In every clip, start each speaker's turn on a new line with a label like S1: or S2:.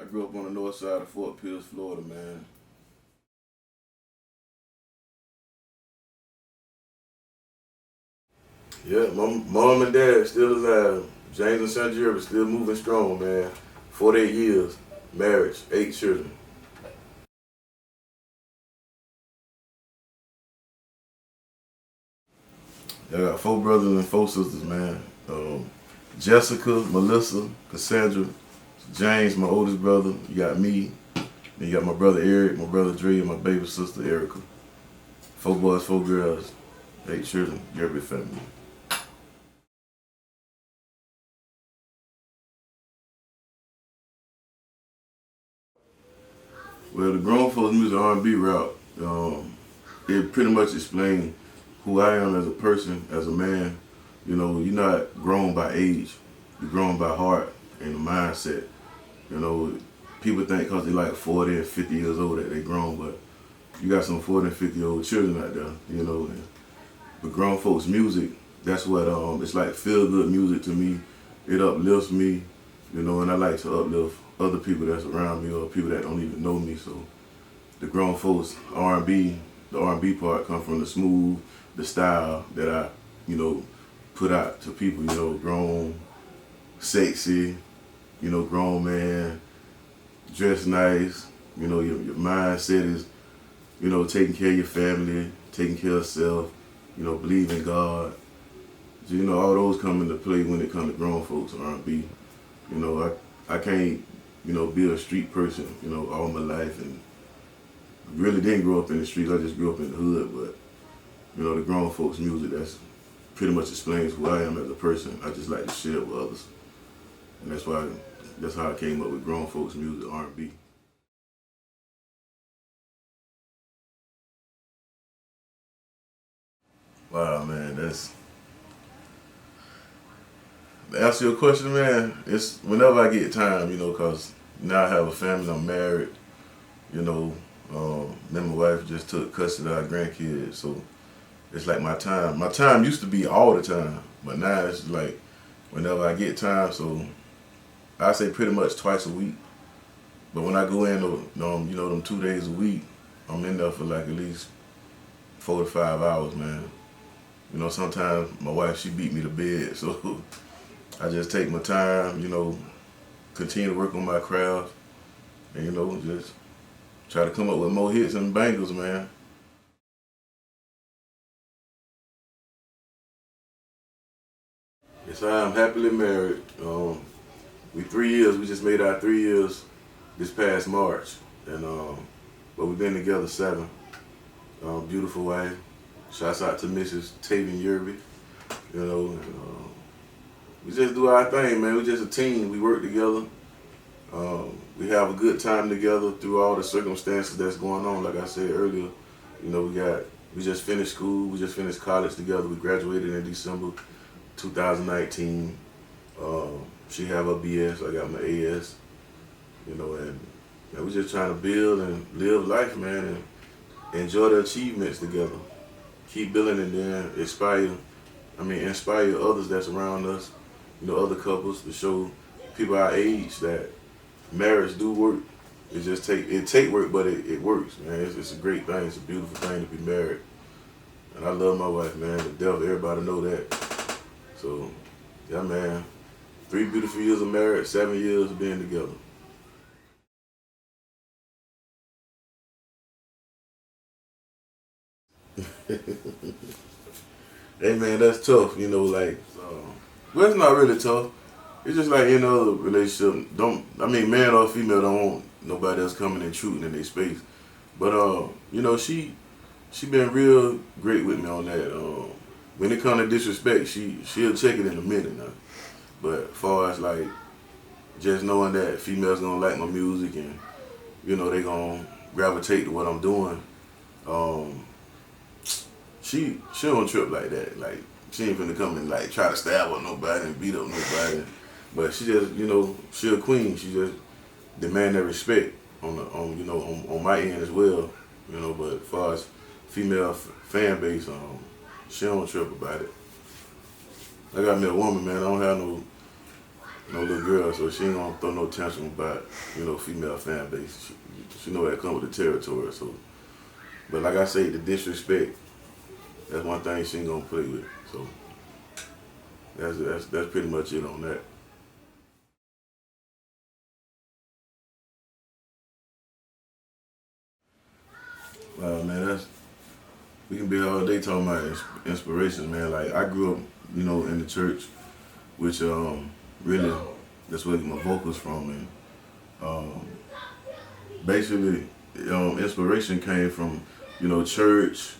S1: grew up on the north side of Fort Pierce, Florida, man. Yeah, my mom and dad still alive. James and son Yurb still moving strong, man. 48 years, marriage, 8 children. I got 4 brothers and 4 sisters, man. Jessica, Melissa, Cassandra, James, my oldest brother. You got me. Then you got my brother Eric, my brother Dre, and my baby sister Erica. 4 boys, 4 girls, 8 children, Yurb family. Well, the grown folks music R&B route, it pretty much explains who I am as a person, as a man. You know, you're not grown by age, you're grown by heart and the mindset. You know, people think because they're like 40 and 50 years old that they're grown, but you got some 40 and 50-year-old children out there, you know. And the grown folks music, that's what, it's like feel-good music to me. It uplifts me, you know, and I like to uplift other people that's around me or people that don't even know me. So the grown folks R&B, the R&B part come from the smooth, the style that I, you know, put out to people, you know, grown, sexy, you know, grown man, dress nice, you know, your mindset is, you know, taking care of your family, taking care of self, you know, believe in God. So, you know, all those come into play when it comes to grown folks R&B. You know, I can't, you know, be a street person, you know, all my life, and really didn't grow up in the streets. I just grew up in the hood, but, you know, the grown folks music, that's pretty much explains who I am as a person. I just like to share with others. And that's how I came up with grown folks music, R&B. Wow, man, to answer your question, man, it's whenever I get time, you know, cause now I have a family, I'm married, you know, me and my wife just took custody of our grandkids, so it's like my time. My time used to be all the time, but now it's like whenever I get time, so I say pretty much twice a week. But when I go in, you know, them 2 days a week, I'm in there for like at least 4 to 5 hours, man. You know, sometimes my wife, she beat me to bed, so I just take my time, you know, continue to work on my craft, and, you know, just try to come up with more hits and bangers, man. Yes, I am happily married. We 3 years, we just made our 3 years this past March, and but we've been together 7. Beautiful wife. Shouts out to Mrs. Tavian Yurb. You know, and, we just do our thing, man. We just a team. We work together. We have a good time together through all the circumstances that's going on. Like I said earlier, you know, we just finished school. We just finished college together. We graduated in December 2019. She have her BS. I got my AS. You know, and we just trying to build and live life, man, and enjoy the achievements together. Keep building and then inspire others that's around us, you know, other couples, to show people our age that marriage do work. It take work, but it works, man. It's a great thing. It's a beautiful thing to be married. And I love my wife, man, to death. Everybody know that. So, yeah, man. 3 beautiful years of marriage, 7 years of being together. Hey, man, that's tough, you know, like, well, it's not really tough. It's just like any other relationship. Man or female don't want nobody else coming intruding in their space. But, you know, she been real great with me on that. When it comes to disrespect, she'll check it in a minute now. But as far as like just knowing that females gonna like my music and, you know, they gonna gravitate to what I'm doing, she don't trip like that. Like, she ain't finna come and like try to stab on nobody and beat up nobody. But she just, you know, she a queen. She just demand that respect on my end as well. You know, but as far as female fan base, she don't trip about it. I got me a woman, man. I don't have no little girl, so she ain't gonna throw no tantrum about, female fan base. She know that come with the territory. So, but like I say, the disrespect, that's one thing she ain't gonna play with. So that's pretty much it on that. Wow, man, we can be all day talking about inspirations, man. Like I grew up, in the church, which really that's where I get my vocals from, and basically inspiration came from church,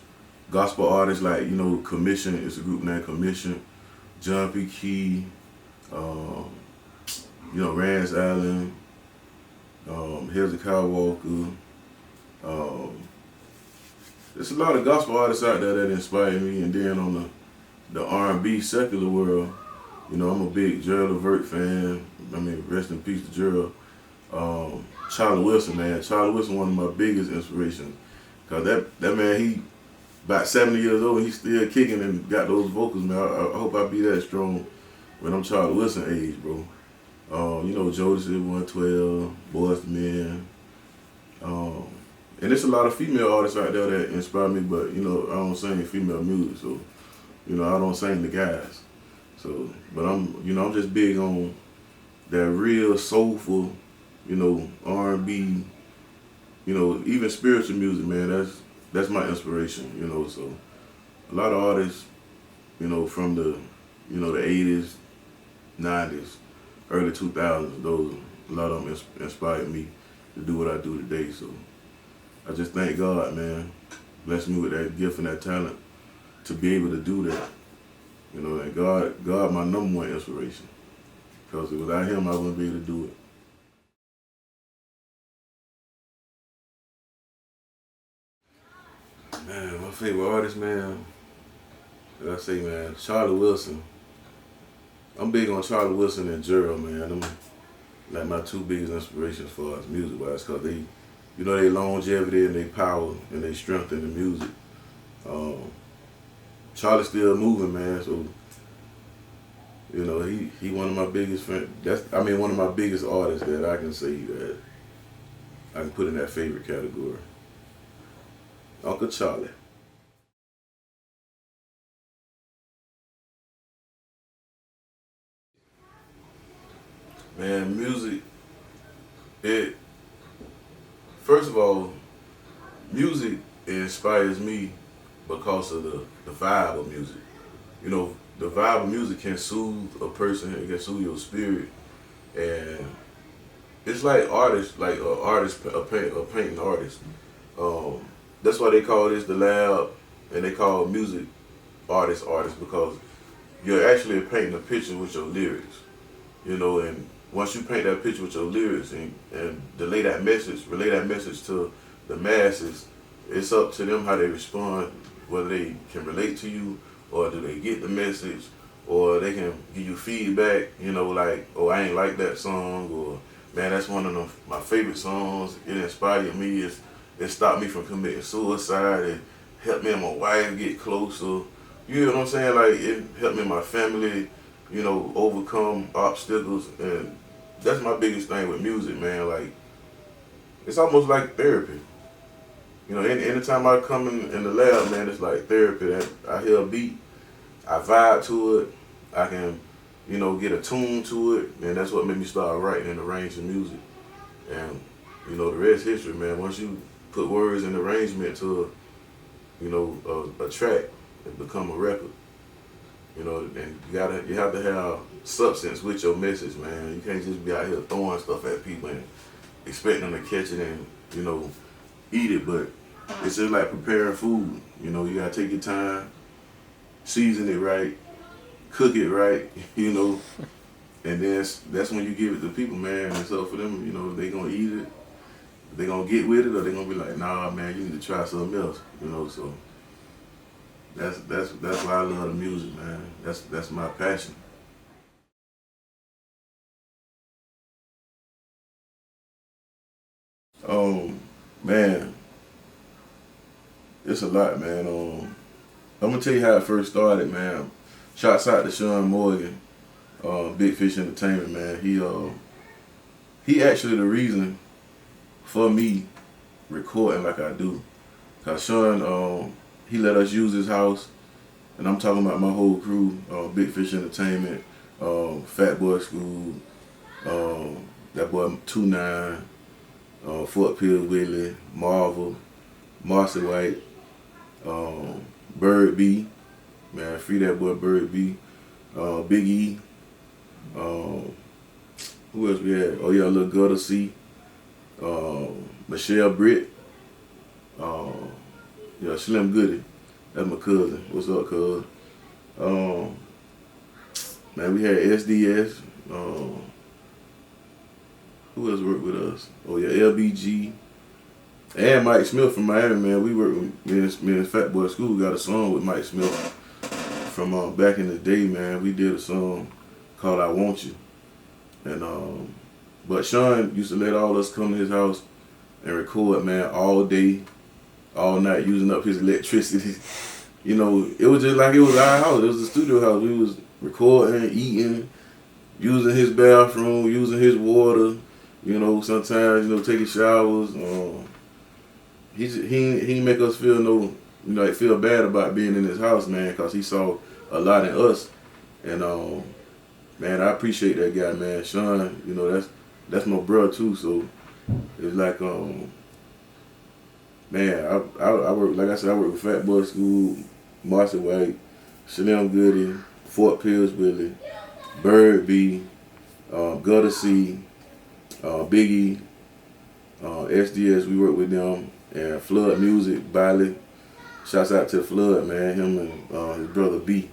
S1: gospel artists like Commission. It's a group named Commission, John P. Key, Rance Allen, Hezekiah Walker. There's a lot of gospel artists out there that inspire me, and then on the R&B secular world, I'm a big Gerald Levert fan. I mean, rest in peace to Gerald. Charlie Wilson, man. Charlie Wilson, one of my biggest inspirations. Cause that man, he about 70 years old, he's still kicking and got those vocals, man. I hope I be that strong when I'm Charlie Wilson age, bro. Jodeci 112, Boyz II Men. And there's a lot of female artists out there that inspire me, but I don't sing female music, so I don't sing the guys. So, but I'm just big on that real soulful, R&B, even spiritual music, man. That's my inspiration, So a lot of artists, from the, the 80s, 90s, early 2000s, a lot of them inspired me to do what I do today. So I just thank God, man, bless me with that gift and that talent to be able to do that. And God, my number one inspiration. Because without Him, I wouldn't be able to do it. Man, my favorite artist, man, like I say, man, Charlie Wilson. I'm big on Charlie Wilson and Gerald, man. Them like my two biggest inspirations as far as music-wise, because they, they longevity and they power and they strength in the music. Charlie's still moving, man. So, he one of my biggest one of my biggest artists that I can say that I can put in that favorite category. Uncle Charlie. Man, music, first of all, music inspires me because of the vibe of music. The vibe of music can soothe a person, it can soothe your spirit, and it's like artists, like a painting artist. That's why they call this the lab, and they call music artists because you're actually painting a picture with your lyrics. And once you paint that picture with your lyrics and relay that message to the masses, it's up to them how they respond, whether they can relate to you or do they get the message, or they can give you feedback, like, oh, I ain't like that song, or man, that's one of my favorite songs. It inspired me. It stopped me from committing suicide. It helped me and my wife get closer. You know what I'm saying? Like, it helped me and my family, overcome obstacles. And that's my biggest thing with music, man. Like, it's almost like therapy. Anytime I come in the lab, man, it's like therapy. I hear a beat, I vibe to it, I can, get attuned to it, and that's what made me start writing and arranging music. And, the rest history, man. Once you put words and arrangement to, a track, it become a record. And you have to have substance with your message, man. You can't just be out here throwing stuff at people and expecting them to catch it and, eat it. But it's just like preparing food. You gotta take your time, season it right, cook it right, and then that's when you give it to people, man. And so for them, they gonna eat it, they gonna get with it, or they gonna be like, nah, man, you need to try something else, So that's why I love the music, man. That's my passion. Man, it's a lot, man. I'm gonna tell you how it first started, man. Shouts out to Sean Morgan Big Fish Entertainment, man. He actually the reason for me recording like I do. Cause Sean, he let us use his house, and I'm talking about my whole crew, Big Fish Entertainment, Fat Boy School, that boy 2-9, Fort Pills Willie, Marvel, Marcy White, Bird B, man, free that boy Bird B, Big E, who else we had? Oh yeah, Lil Gutter C, Michelle Britt, yeah, Slim Goody, that's my cousin. What's up, cuz? Man, we had SDS. Who else worked with us? Oh yeah, LBG. And Mike Smith from Miami, man. We worked with me and Fat Boy School got a song with Mike Smith from back in the day, man. We did a song called I Want You. And but Sean used to let all us come to his house and record, man, all day, all night, using up his electricity. You know, it was just like it was our house. It was a studio house. We was recording, eating, using his bathroom, using his water. You know, sometimes, you know, taking showers. He didn't make us feel like feel bad about being in his house, man, because he saw a lot in us. And man, I appreciate that guy, man. Sean, you know, that's my brother too. So it's like man, I work, like I said, I work with Fat Boy School, Marcy White, Slim Goody, Fort Pills Willie, Bird B, Gutter C, Biggie, SDS, we work with them, and Flood Music, Biley. Shouts out to Flood, man. Him and his brother B,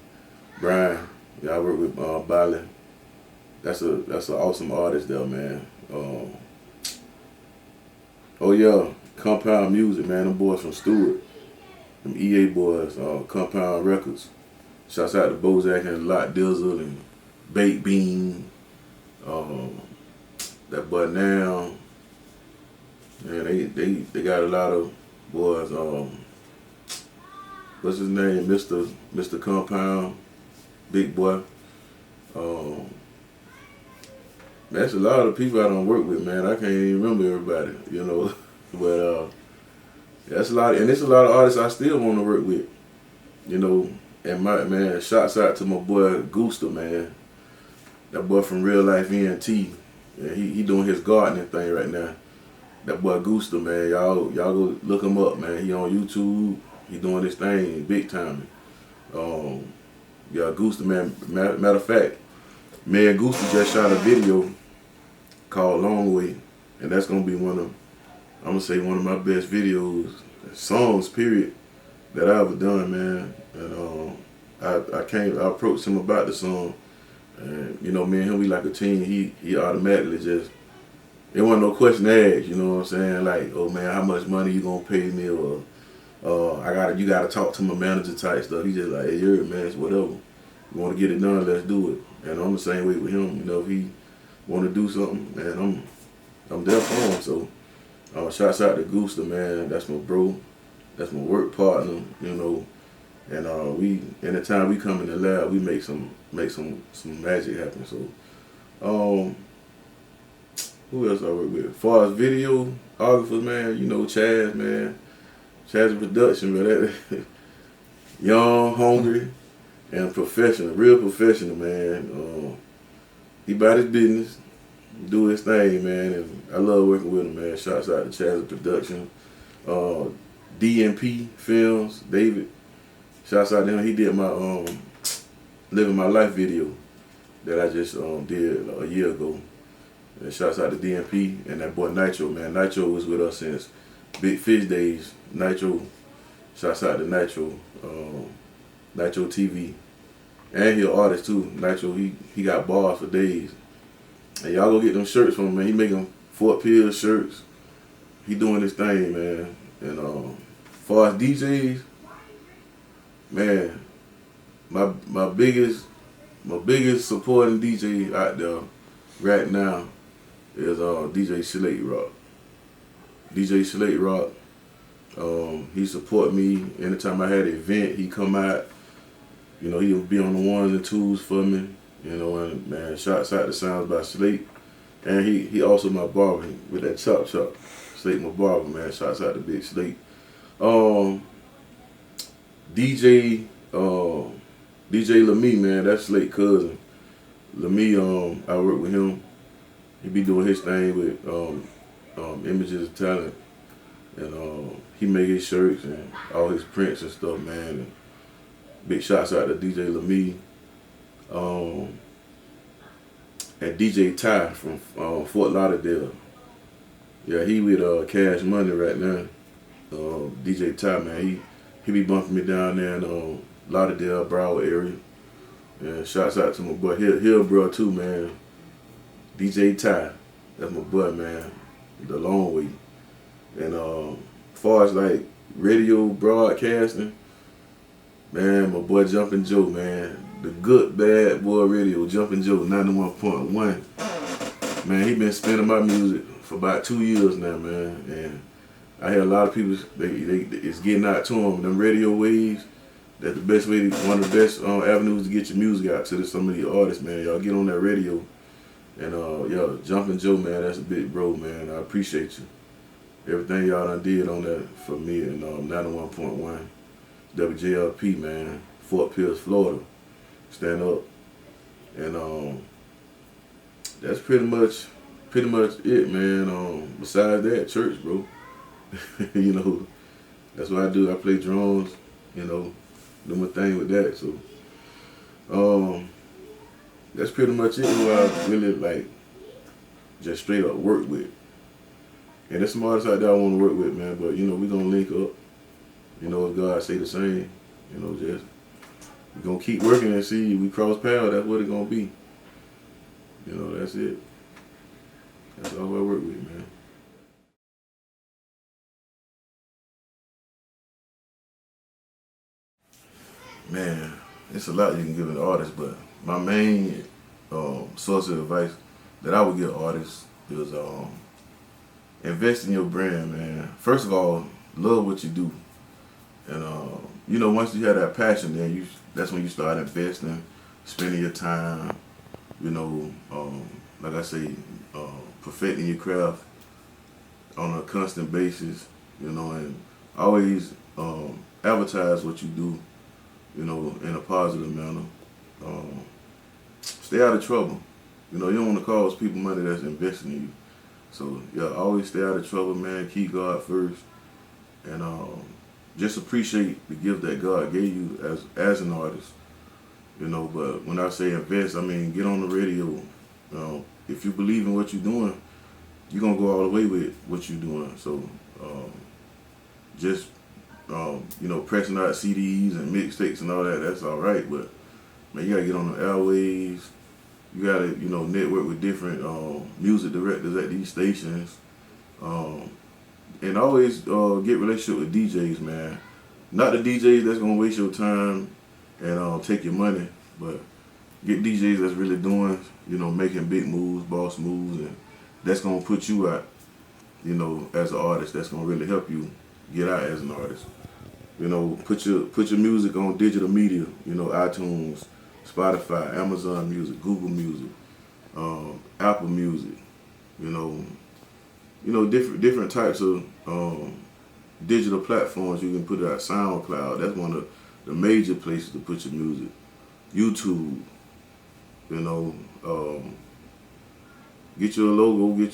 S1: Brian. Yeah, I work with Biley. That's an awesome artist there, man. Oh yeah, Compound Music, man. Them boys from Stewart, them EA boys, Compound Records. Shouts out to Bozak and Lot Dizzle and Baked Bean. That boy now, man, they got a lot of boys. What's his name? Mr. Compound, Big Boy. That's a lot of people I don't work with, man. I can't even remember everybody, you know. But that's a lot, and it's a lot of artists I still want to work with, you know. And man, shouts out to my boy Gooster, man. That boy from Real Life ENT. Yeah, he doing his gardening thing right now. That boy Gooster, man, y'all go look him up, man. He on YouTube. He doing this thing big time. Yeah, Gooster, man. Matter of fact, me and Gooster just shot a video called Long Way, and that's gonna be I'm gonna say one of my best videos, songs, period, that I ever done, man. And I approached him about the song. And, you know, me and him, we like a team. He automatically just, it wasn't no question asked, you know what I'm saying? Like, oh man, how much money you gonna pay me? Or you gotta talk to my manager type stuff. He just like, hey, Yurb, man, it's whatever. You wanna get it done, let's do it. And I'm the same way with him. You know, if he wanna do something, man, I'm there for him. So shouts out to Gooster, man. That's my bro. That's my work partner, you know. And anytime we come in the lab, we make some magic happen. So who else I work with? As far as videographers, man, you know Chaz, man. Chaz production, man. Young, hungry, and professional, real professional, man. He about his business, do his thing, man, and I love working with him, man. Shouts out to Chaz production. DNP Films, David. Shouts out to him. He did my Living My Life video that I just did a year ago. And shouts out to DNP and that boy Nitro, man. Nitro was with us since Big Fish days. Nitro, shouts out to Nitro, Nitro TV. And he an artist too. Nitro, he got bars for days. And y'all go get them shirts from him, man. He making Fort Pills shirts. He doing his thing, man. And as far as DJs, man, my biggest supporting DJ out there right now is DJ Slate Rock. DJ Slate Rock, he support me anytime I had an event. He come out, you know, he'll be on the ones and twos for me. You know, and man, shouts out to Sounds by Slate. And he also my barber with that chop. Slate my barber, man. Shouts out to Big Slate. DJ DJ Lamy, man, that's Slate cousin. Lamy, I work with him. He be doing his thing with Images of Talent. And he make his shirts and all his prints and stuff, man. And big shouts out to DJ Lamy. And DJ Ty from Fort Lauderdale. Yeah, he with Cash Money right now. DJ Ty, man, he be bumping me down there in Lauderdale, Broward area. And shouts out to my boy Hillbro too, man. DJ Ty, that's my boy, man. The long way. And as far as like radio broadcasting, man, my boy Jumpin' Joe, man. The good bad boy radio, Jumpin' Joe, 91.1. Man, he been spinning my music for about 2 years now, man. And I hear a lot of people, it's getting out to them. Them radio waves, that's the best way, one of the best avenues to get your music out to some of the artists, man. Y'all get on that radio. And yo, Jumpin' Joe, man, that's a big bro, man. I appreciate you. Everything y'all done did on that for me and 91.1 WJLP, man, Fort Pierce, Florida. Stand up. And that's pretty much it, man. Besides that, church, bro. You know, that's what I do. I play drums, you know, do my thing with that. So that's pretty much it who I really like just straight up work with. And there's some artists out there I want to work with, man, but you know, we gonna link up. You know, if God say the same, you know, just we gonna keep working and see we cross paths, that's what it gonna be. You know, that's it. That's all I work with, man. Man, it's a lot you can give an artist, but my main source of advice that I would give artists is invest in your brand, man. First of all, love what you do. And you know, once you have that passion, then that's when you start investing, spending your time, you know, like I say, perfecting your craft on a constant basis, you know, and always advertise what you do, you know, in a positive manner. Stay out of trouble. You know, you don't want to cause people money that's investing in you. So, yeah, always stay out of trouble, man. Keep God first. And just appreciate the gift that God gave you as an artist. You know, but when I say invest, I mean get on the radio. You know, if you believe in what you're doing, you're going to go all the way with what you're doing. So, just, you know, pressing out CDs and mixtapes and all that, that's all right. But, man, you got to get on the airwaves. You got to, you know, network with different music directors at these stations. And always get relationship with DJs, man. Not the DJs that's going to waste your time and take your money, but get DJs that's really doing, you know, making big moves, boss moves, and that's going to put you out, you know, as an artist. That's going to really help you get out as an artist. You know, put your music on digital media, you know, iTunes, Spotify, Amazon Music, Google Music, Apple Music, you know, different types of digital platforms you can put it out. SoundCloud, that's one of the major places to put your music. YouTube, you know, get your logo,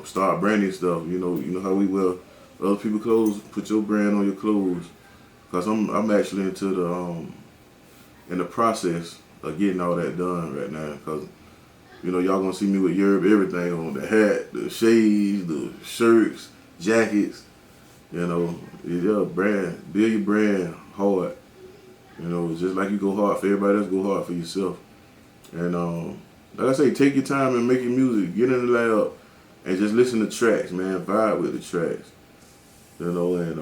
S1: start branding stuff. You know how we wear other people's clothes. Put your brand on your clothes. Cause I'm actually into in the process of getting all that done right now. Cause you know y'all gonna see me with Yurb, everything on the hat, the shades, the shirts, jackets. You know, yeah, brand, build your brand hard. You know, just like you go hard for everybody else, go hard for yourself. And like I say, take your time and make your music. Get in the lab and just listen to tracks, man. Vibe with the tracks. You know, and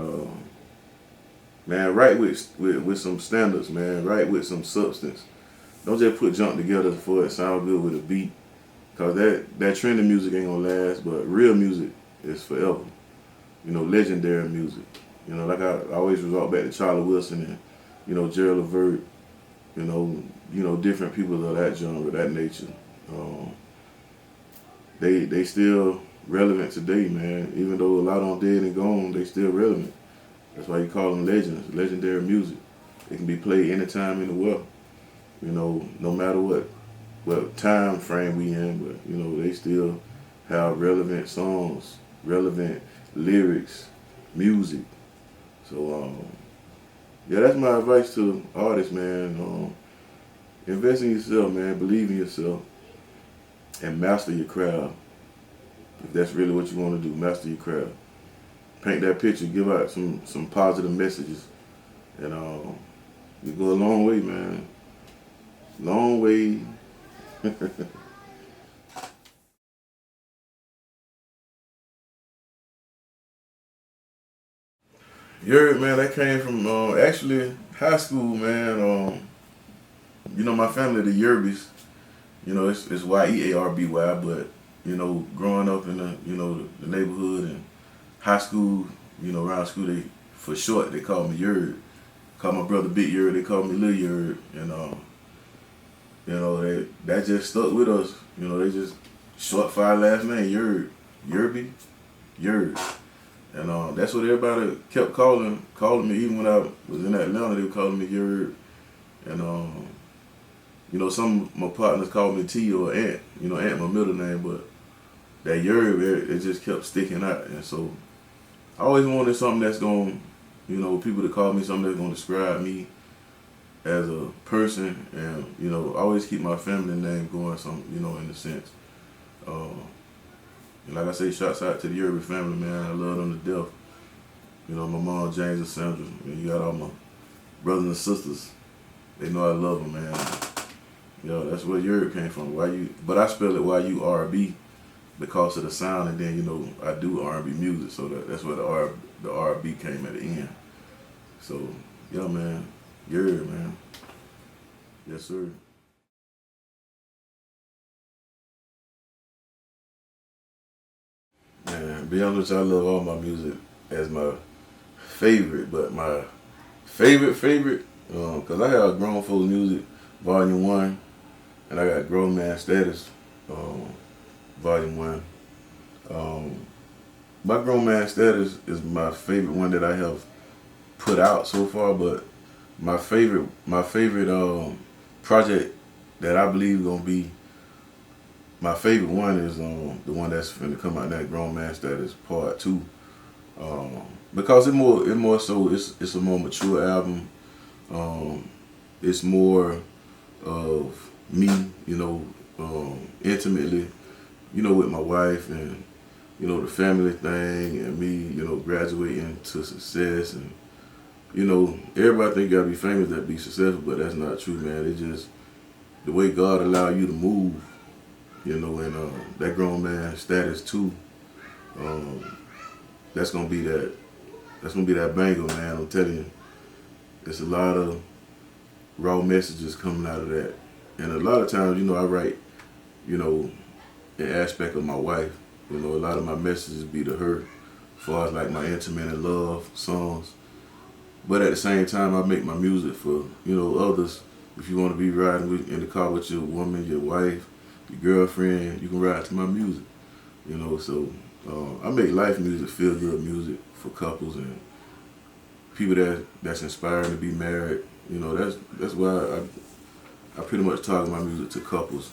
S1: man, write with some standards, man. Write with some substance. Don't just put junk together for it sound good with a beat. Cause that trending music ain't gonna last, but real music is forever. You know, legendary music. You know, like I always resort back to Charlie Wilson and, you know, Gerald Levert, different people of that genre, that nature. Um, they still relevant today, man. Even though a lot of them dead and gone, they still relevant. That's why you call them legends, legendary music. It can be played anytime, anywhere. No matter what time frame we in, but they still have relevant songs, relevant lyrics, music. So yeah, that's my advice to artists, man. Invest in yourself, man. Believe in yourself, and master your craft. If that's really what you want to do, master your craft. Paint that picture. Give out some positive messages, and you go a long way, man. Long way. Yurb, man, that came from actually high school, man. My family, the Yurbis. It's Yearby, but growing up in the neighborhood and high school, around school, for short they call me Yurb. Call my brother Big Yurb, they call me Lil Yurb, and that just stuck with us. They just short for our last name, Yurb, Yurby, Yurb, and that's what everybody kept calling me. Even when I was in Atlanta, they were calling me Yurb, and some of my partners called me T or Ant. Ant my middle name, but that Yurb, it just kept sticking out. And so I always wanted something that's going, people to call me something that's going to describe me as a person, and always keep my family name going, in a sense. And like I say, shouts out to the Yurb family, man. I love them to death. My mom, James and Sandra, and you got all my brothers and sisters. They know I love them, man. That's where Yurb came from. But I spell it Y-U-R-B because of the sound, and then I do R&B music, so that's where the R&B came at the end. So yeah, man, Yurb, man. Yes, sir. Man, be honest, I love all my music as my favorite, but my favorite, because I have Grown Folks Music, Volume 1, and I got Grown Man Status, Volume 1. My Grown Man Status is my favorite one that I have put out so far, but my favorite project that I believe is gonna be my favorite one is the one that's finna come out, that Grown Man Status Part 2. Because it's a more mature album. It's more of me, intimately, with my wife, and the family thing, and me, graduating to success, and everybody think you gotta be famous to be successful, but that's not true, man. It's just the way God allow you to move, and that Grown Man Status 2, that's gonna be that banger, man. I'm telling you, there's a lot of raw messages coming out of that, and a lot of times, I write, an aspect of my wife. A lot of my messages be to her, as far as like my intimate and love songs. But at the same time, I make my music for others. If you want to be riding in the car with your woman, your wife, your girlfriend, you can ride to my music. So I make life music, feel good music for couples and people that's inspiring to be married. That's why I pretty much target my music to couples.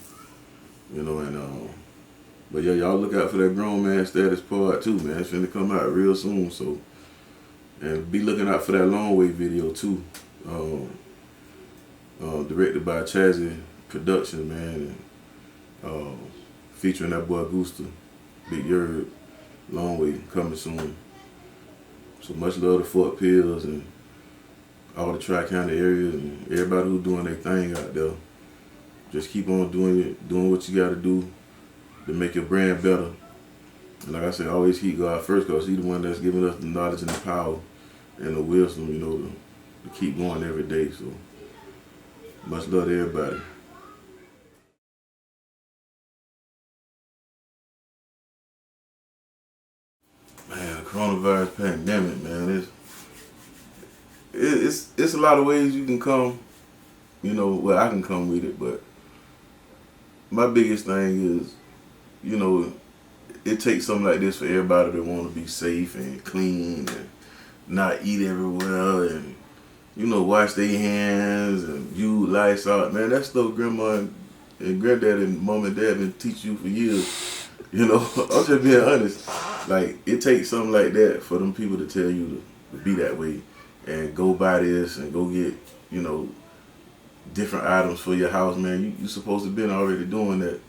S1: But yeah, y'all look out for that Grown Man Status Part 2, man. It's finna come out real soon, so. And be looking out for that Long Way video too. Directed by Chazzy Production, man. And featuring that boy Gooster, Big Yurb, Long Way, coming soon. So much love to Fort Pills and all the Tri-County areas and everybody who's doing their thing out there. Just keep on doing what you gotta do to make your brand better. And like I said, always keep God first, because He's the one that's giving us the knowledge and the power and the wisdom, to keep going every day. So much love to everybody. Man, the coronavirus pandemic, man, it's a lot of ways you can come you know, well, I can come with it, but my biggest thing is, you know, it takes something like this for everybody to want to be safe and clean and not eat everywhere and, you know, wash their hands and use lights out. Man, that stuff grandma and granddad and mom and dad been teach you for years. You know, I'm just being honest. Like, it takes something like that for them people to tell you to be that way and go buy this and go get, you know, different items for your house, man. You supposed to been already doing that.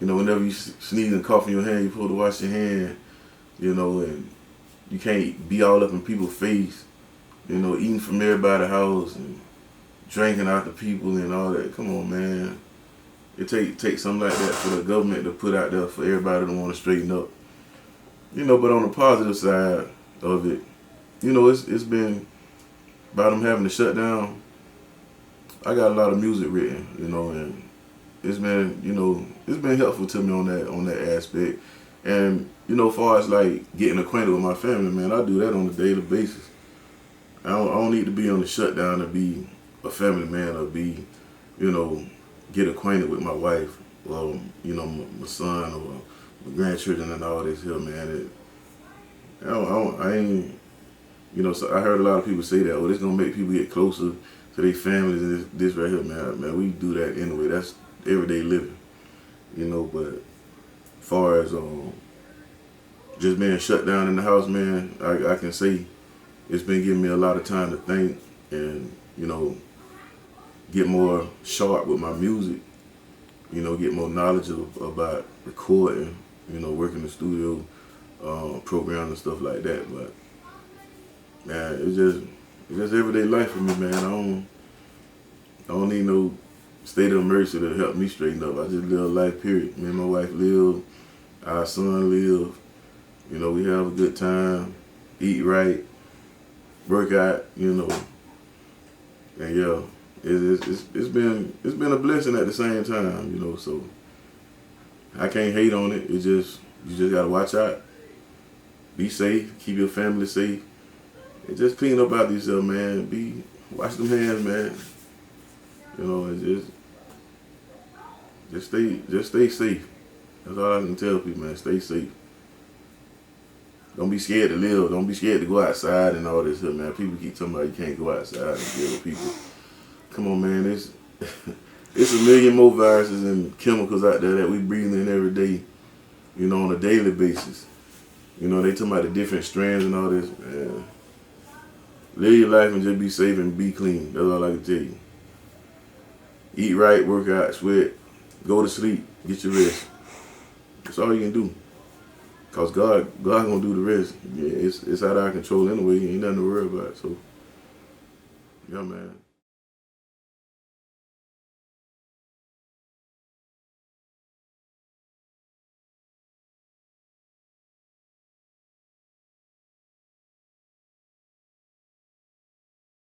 S1: You know, whenever you sneeze and cough in your hand, you're supposed to wash your hand, you know, and you can't be all up in people's face, you know, eating from everybody's house and drinking out the people and all that. Come on, man. It takes something like that for the government to put out there for everybody to want to straighten up. You know, but on the positive side of it, you know, it's been, by them having to shut down, I got a lot of music written, you know, and it's been, you know, it's been helpful to me on that aspect. And, you know, as far as like getting acquainted with my family, man, I do that on a daily basis. I don't need to be on the shutdown to be a family man or be, you know, get acquainted with my wife or, you know, my son or my grandchildren and all this here, man. I ain't, you know, so I heard a lot of people say that, well, it's going to make people get closer to their families and this right here, man. Man, we do that anyway. That's everyday living, you know. But as far as just being shut down in the house, man, I can say it's been giving me a lot of time to think and, you know, get more sharp with my music, you know, get more knowledgeable about recording, you know, working the studio, program and stuff like that. But man, it's just everyday life for me, man. I don't need no state of emergency to help me straighten up. I just live life, period. Me and my wife live, our son live. You know, we have a good time, eat right, work out, you know, and yeah, it's been a blessing at the same time, you know. So I can't hate on it. You just gotta watch out, be safe, keep your family safe, and just clean up out yourself, man. Wash them hands, man. You know, and just stay safe. That's all I can tell people, man. Stay safe. Don't be scared to live. Don't be scared to go outside and all this here, man. People keep talking about you can't go outside and deal with people. Come on, man. It's a million more viruses and chemicals out there that we breathe in every day, you know, on a daily basis. You know, they talking about the different strands and all this, man. Live your life and just be safe and be clean. That's all I can tell you. Eat right, work out, sweat, go to sleep, get your rest. That's all you can do. Cause God gonna do the rest. Yeah, it's out of our control anyway. Ain't nothing to worry about. So, yeah, man.